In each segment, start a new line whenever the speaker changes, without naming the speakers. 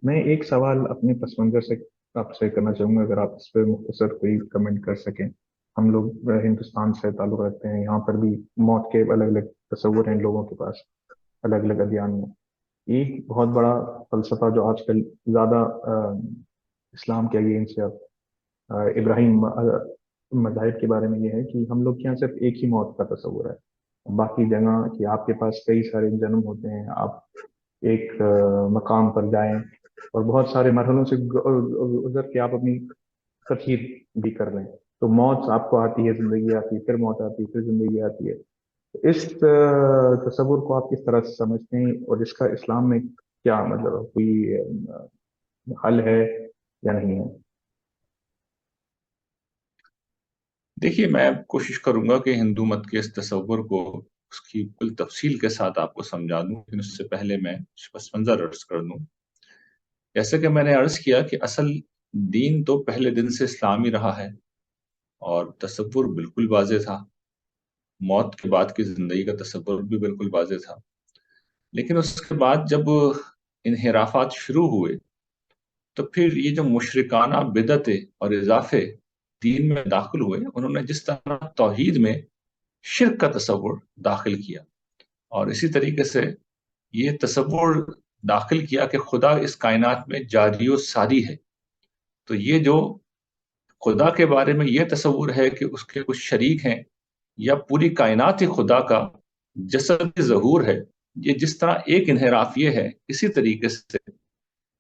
मैं एक सवाल अपने पस मंज़र से आपसे करना चाहूँगा, अगर आप इस पे मुख्तसर कोई कमेंट कर सकें। हम लोग हिंदुस्तान से ताल्लुक़ रखते हैं, यहाँ पर भी मौत के अलग अलग तस्वुर हैं लोगों के पास, अलग अलग अदियान में। एक बहुत बड़ा फ़लसफ़ा जो आजकल ज़्यादा इस्लाम के अगेंस्ट या इब्राहिम मज़ाहिब के बारे में ये है कि हम लोग के यहाँ सिर्फ एक ही मौत का तस्वुर है। बाकी जगह कि आपके पास कई सारे जन्म होते हैं, आप एक मकाम पर जाएं और बहुत सारे मरहलों से गुजर के आप अपनी तखीर भी कर लें। तो मौत आपको आती है, जिंदगी आती है, फिर मौत आती है, फिर जिंदगी आती है। तो इस तस्वुर को आप किस तरह से समझते हैं, और इसका इस्लाम में क्या मतलब, कोई हल है या नहीं है?
देखिए, मैं कोशिश करूंगा कि हिंदू मत के इस तस्वुर को उसकी कुल तफसील के साथ आपको समझा दूं, लेकिन उससे पहले मैं पस मंज़र अर्ज कर दूं। जैसे कि मैंने अर्ज किया कि असल दीन तो पहले दिन से इस्लामी रहा है, और तस्वुर बिल्कुल वाज़ेह था। मौत के बाद की जिंदगी का तस्वुर भी बिल्कुल वाज़ेह था। लेकिन उसके बाद जब इन्हिराफात शुरू हुए, तो फिर ये जो मुशरिकाना बिदतें और इजाफे दीन में दाखिल हुए, उन्होंने जिस तरह तौहीद में शिर्क का तस्वुर दाखिल किया, और इसी तरीके से ये तस्वुर दाखिल किया कि खुदा इस कायनात में जारी सारी है। तो ये जो खुदा के बारे में ये तस्वुर है कि उसके कुछ शरीक हैं, या पूरी कायनात ही खुदा का जसद ज़हूर है, ये जिस तरह एक इन्हिराफ ये है, इसी तरीके से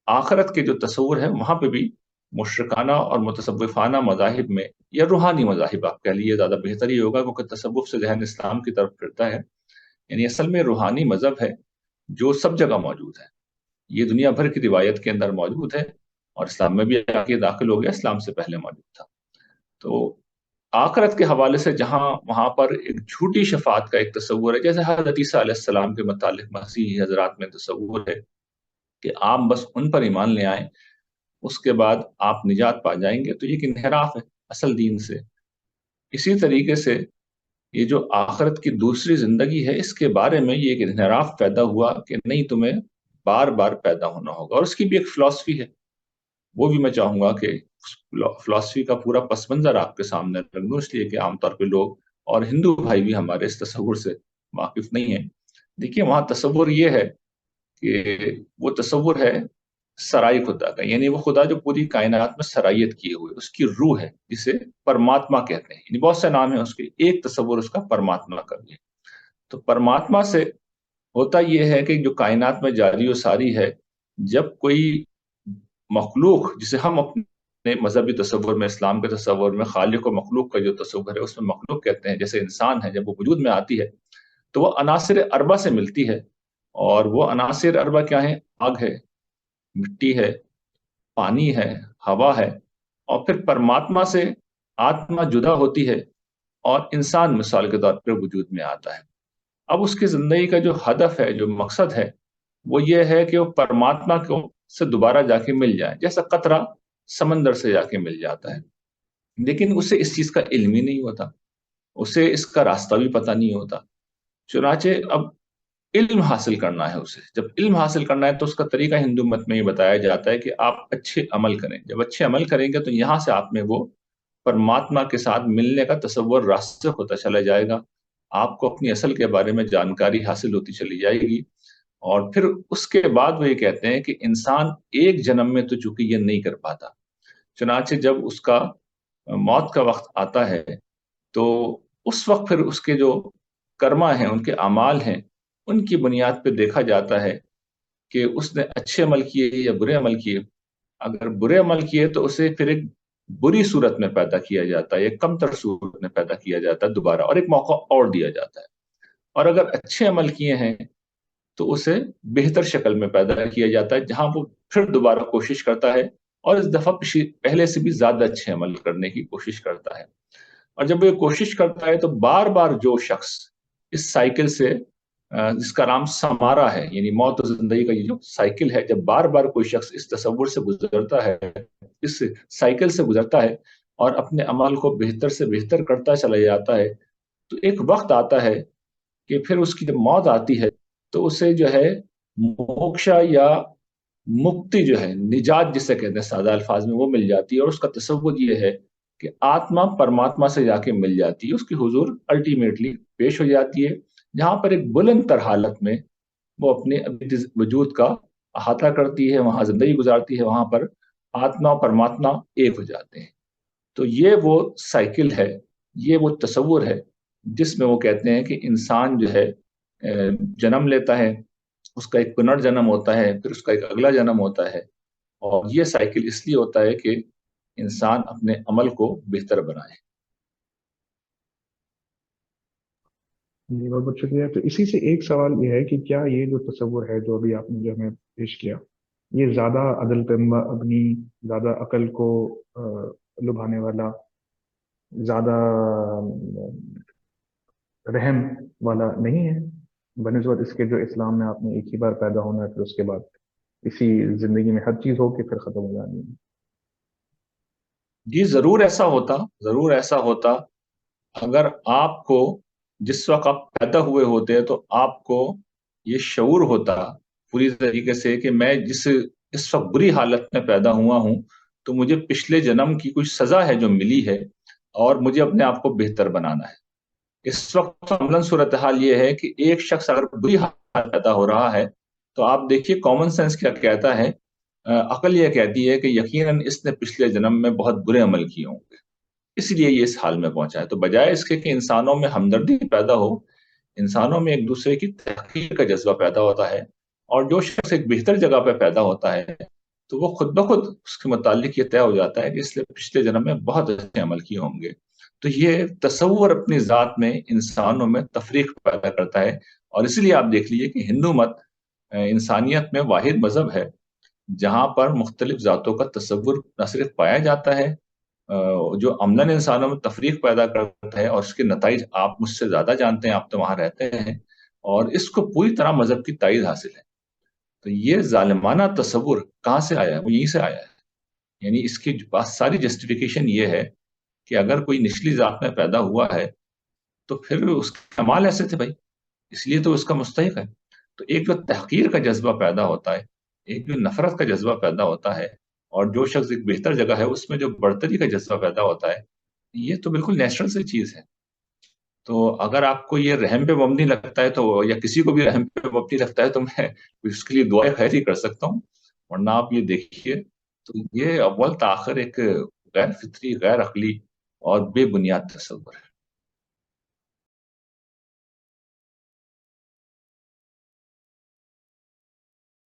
आखिरत के जो तस्वुर है वहां पे भी मुशरकाना और मुतसव्विफाना मज़ाहिब में, या रूहानी मज़ाहिब आप कह लीजिए, ज़्यादा बेहतर ही होगा, क्योंकि तसव्वुफ से जहन इस्लाम की तरफ फिरता है। यानी असल में रूहानी मज़हब है जो सब जगह मौजूद है। ये दुनिया भर की रिवायत के अंदर मौजूद है, और इस्लाम में भी आके दाखिल हो गया, इस्लाम से पहले मौजूद था। तो आखिरत के हवाले से जहां वहां पर एक झूठी शफात का एक तस्वुर है, जैसे हज़रत ईसा अलैहिस्सलाम के मुतालिक मसीही हजरात में तस्वुर है कि आप बस उन पर ईमान ले आए, उसके बाद आप निजात पा जाएंगे, तो ये एक इन्हिराफ है असल दीन से। इसी तरीके से ये जो आखिरत की दूसरी जिंदगी है, इसके बारे में ये एक इन्हिराफ पैदा हुआ कि नहीं, तुम्हें बार बार पैदा होना होगा, और उसकी भी एक फिलॉसफी है। वो भी मैं चाहूंगा कि फिलॉसफी का पूरा पस मंजर आपके सामने रख दूं, इसलिए कि आमतौर पे लोग और हिंदू भाई भी हमारे इस तस्वुर से वाकिफ नहीं है। देखिए, वहां तस्वुर ये है कि वो तस्वुर है सराय खुदा का, यानी वो खुदा जो पूरी कायनात में सरायत किए हुए, उसकी रूह है, जिसे परमात्मा कहते हैं। यानी बहुत से नाम है उसके, एक तस्वुर उसका परमात्मा का भी है। तो परमात्मा से होता यह है कि जो कायनात में जारी और सारी है, जब कोई मखलूक, जिसे हम अपने मजहबी तस्वुर में, इस्लाम के तस्वुर में खालिक और मखलूक का जो तस्वुर है उसमें मखलूक कहते हैं, जैसे इंसान है, जब वो वजूद में आती है तो वो अनासिर अरबा से मिलती है। और वो अनासिर अरबा क्या है? आग है, मिट्टी है, पानी है, हवा है, और फिर परमात्मा से आत्मा जुदा होती है, और इंसान मिसाल के तौर पर वजूद में आता है। अब उसकी जिंदगी का जो हदफ है, जो मकसद है, वो ये है कि वो परमात्मा को से दोबारा जाके मिल जाए, जैसा कतरा समंदर से जाके मिल जाता है। लेकिन उसे इस चीज का इल्म ही नहीं होता, उसे इसका रास्ता भी पता नहीं होता। चुनाचे अब इल्म हासिल करना है उसे, जब इल्म हासिल करना है तो उसका तरीका हिंदू मत में ये बताया जाता है कि आप अच्छे अमल करें। जब अच्छे अमल करेंगे तो यहां से आप में वो परमात्मा के साथ मिलने का तसव्वुर रास्ते होता चला जाएगा, आपको अपनी असल के बारे में जानकारी हासिल होती चली जाएगी। और फिर उसके बाद वो ये कहते हैं कि इंसान एक जन्म में तो चूंकि ये नहीं कर पाता, चुनाचे जब उसका मौत का वक्त आता है, तो उस वक्त फिर उसके जो कर्मा हैं, उनके अमाल हैं, उनकी बुनियाद पे देखा जाता है कि उसने अच्छे अमल किए या बुरे अमल किए। अगर बुरे अमल किए तो उसे फिर एक बुरी सूरत में पैदा किया जाता है, एक कमतर सूरत में पैदा किया जाता है दोबारा, और एक मौका और दिया जाता है। और अगर अच्छे अमल किए हैं तो उसे बेहतर शक्ल में पैदा किया जाता है, जहां वो फिर दोबारा कोशिश करता है, और इस दफा पहले से भी ज्यादा अच्छे अमल करने की कोशिश करता है। और जब ये कोशिश करता है तो बार बार जो शख्स इस साइकिल से, जिसका नाम समारा है, यानी मौत और जिंदगी का ये जो साइकिल है, जब बार बार कोई शख्स इस तस्वुर से गुजरता है, इस साइकिल से गुजरता है, और अपने अमल को बेहतर से बेहतर करता चला जाता है, तो एक वक्त आता है कि फिर उसकी जब मौत आती है, तो उसे जो है मोक्षा या मुक्ति जो है, निजात जिसे कहते हैं सादा अल्फाज में, वो मिल जाती है। और उसका तसव्वुर ये है कि आत्मा परमात्मा से जाके मिल जाती है, उसकी हुजूर अल्टीमेटली पेश हो जाती है, जहां पर एक बुलंद तर हालत में वो अपने अभी वजूद का अहाता करती है, वहां जिंदगी गुजारती है, वहां पर आत्मा और परमात्मा एक हो जाते हैं। तो ये वो साइकिल है, ये वो तसव्वुर है जिसमें वो कहते हैं कि इंसान जो है जन्म लेता है, उसका एक पुनर्जन्म होता है, फिर उसका एक अगला जन्म होता है। और ये साइकिल इसलिए होता है कि इंसान अपने अमल को बेहतर बनाए।
जी बहुत बहुत शुक्रिया। तो इसी से एक सवाल ये है कि क्या ये जो तस्वुर है जो अभी आपने जो हमें पेश किया, ये ज्यादा अदल पे मबनी, ज्यादा अकल को लुभाने वाला, ज्यादा रहम वाला नहीं है बनस्बत इसके जो इस्लाम में आपने एक ही बार पैदा होना है, फिर उसके बाद इसी जिंदगी में हर चीज हो के फिर खत्म हो जानी है?
जी जरूर ऐसा होता, जरूर ऐसा होता। अगर आपको, जिस वक्त आप पैदा हुए होते तो आपको ये शऊर होता पूरी तरीके से कि मैं जिस इस वक्त बुरी हालत में पैदा हुआ हूं, तो मुझे पिछले जन्म की कुछ सजा है जो मिली है, और मुझे अपने आप को बेहतर बनाना है। इस वक्त अमलन सूरत हाल ये है कि एक शख्स अगर बुरी हालत में पैदा हो रहा है, तो आप देखिए कॉमन सेंस क्या कहता है, अकल यह कहती है कि यकीनन इसने पिछले जन्म में बहुत बुरे अमल किए होंगे, इसलिए ये इस हाल में पहुंचा है। तो बजाय इसके कि इंसानों में हमदर्दी पैदा हो, इंसानों में एक दूसरे की तहकीर का जज्बा पैदा होता है, और जो शख्स एक बेहतर जगह पर पैदा होता है, तो वो खुद ब खुद उसके मुतालिक ये तय हो जाता है कि इसने पिछले जन्म में बहुत अच्छे अमल किए होंगे। तो ये तसव्वुर अपनी जात में इंसानों में तफरीक पैदा करता है। और इसलिए आप देख लीजिए कि हिंदू मत इंसानियत में वाहिद मजहब है जहां पर मुख्तलिफ जातों का तसव्वुर न सिर्फ पाया जाता है, जो अमलन इंसानों में तफरीक पैदा करता है, और इसके नताइज आप मुझसे ज्यादा जानते हैं, आप तो वहां रहते हैं, और इसको पूरी तरह मजहब की तायद हासिल है। तो ये जालिमाना तसव्वुर कहाँ से आया है? वो यहीं से आया है। यानी इसकी सारी जस्टिफिकेशन ये है कि अगर कोई निचली जात में पैदा हुआ है, तो फिर उसके अमाल ऐसे थे भाई, इसलिए तो उसका मुस्तहिक है। तो एक जो तहकीर का जज्बा पैदा होता है, एक जो नफरत का जज्बा पैदा होता है, और जो शख्स एक बेहतर जगह है उसमें जो बढ़तरी का जज्बा पैदा होता है, ये तो बिल्कुल नेचुरल सी चीज है। तो अगर आपको ये रहम पे मबनी लगता है, तो या किसी को भी रहम पे मबनी लगता है, तो मैं उसके लिए दुआ खैर ही कर सकता हूँ। वरना आप ये देखिए, तो ये अव्वल ताखिर एक गैर फित्री, गैर अकली और बेबुनियाद तस्वुर है।